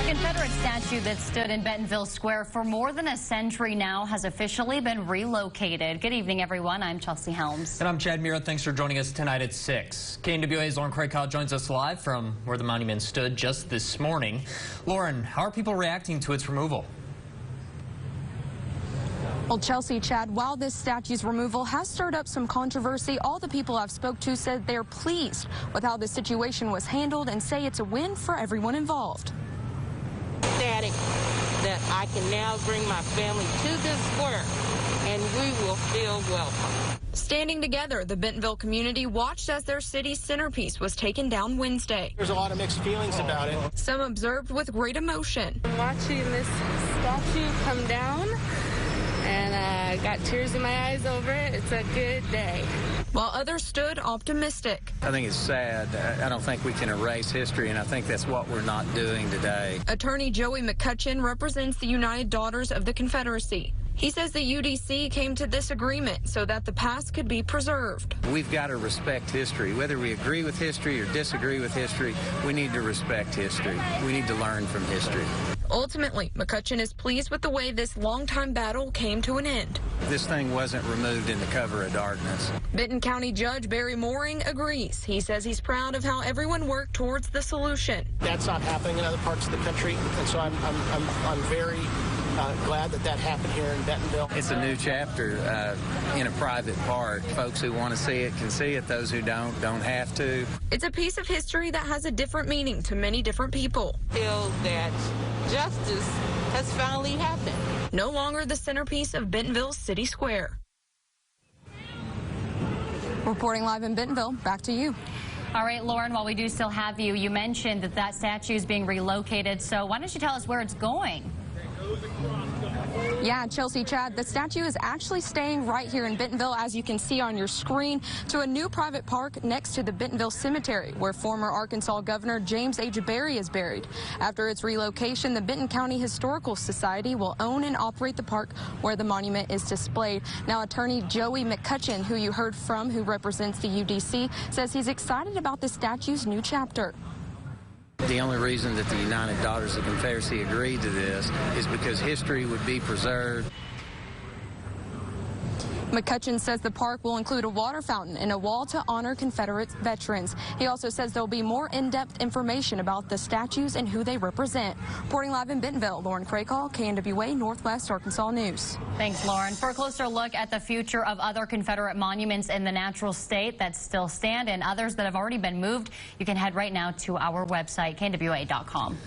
Confederate statue that stood in Bentonville Square for more than a century now has officially been relocated. Good evening, everyone. I'm Chelsea Helms. And I'm Chad Mira. Thanks for joining us tonight at 6. KNWA's Lauren Craycott joins us live from where the monument stood just this morning. Lauren, how are people reacting to its removal? Well, Chelsea, Chad, while this statue's removal has stirred up some controversy, all the people I've spoke to said they're pleased with how the situation was handled and say it's a win for everyone involved. Ecstatic that I can now bring my family to this square and we will feel welcome. Standing together, the Bentonville community watched as their city's centerpiece was taken down Wednesday. There's a lot of mixed feelings about it. Some observed with great emotion. Watching this statue come down, and I got tears in my eyes over it. It's a good day. While others stood optimistic. I think it's sad. I don't think we can erase history, and I think that's what we're not doing today. Attorney Joey McCutcheon represents the United Daughters of the Confederacy. He says the UDC came to this agreement so that the past could be preserved. We've got to respect history. Whether we agree with history or disagree with history, we need to respect history. We need to learn from history. Ultimately, McCutcheon is pleased with the way this longtime battle came to an end. This thing wasn't removed in the cover of darkness. Benton County Judge Barry Mooring agrees. He says he's proud of how everyone worked towards the solution. That's not happening in other parts of the country, and so I'm very glad that that happened here in Bentonville. It's a new chapter in a private park. Folks who want to see it can see it. Those who don't have to. It's a piece of history that has a different meaning to many different people. I feel that justice has finally happened. No longer the centerpiece of Bentonville City Square. Reporting live in Bentonville, back to you. All right, Lauren, while we do still have you, you mentioned that statue is being relocated. So why don't you tell us where it's going? Yeah, Chelsea, Chad, the statue is actually staying right here in Bentonville, as you can see on your screen, to a new private park next to the Bentonville Cemetery, where former Arkansas Governor James A. Barry is buried. After its relocation, the Benton County Historical Society will own and operate the park where the monument is displayed. Now, attorney Joey McCutcheon, who you heard from, who represents the UDC, says he's excited about the statue's new chapter. The only reason that the United Daughters of the Confederacy agreed to this is because history would be preserved. McCutcheon says the park will include a water fountain and a wall to honor Confederate veterans. He also says there will be more in-depth information about the statues and who they represent. Reporting live in Bentonville, Lauren Craycall, KNWA Northwest Arkansas News. Thanks, Lauren. For a closer look at the future of other Confederate monuments in the natural state that still stand and others that have already been moved, you can head right now to our website, knwa.com.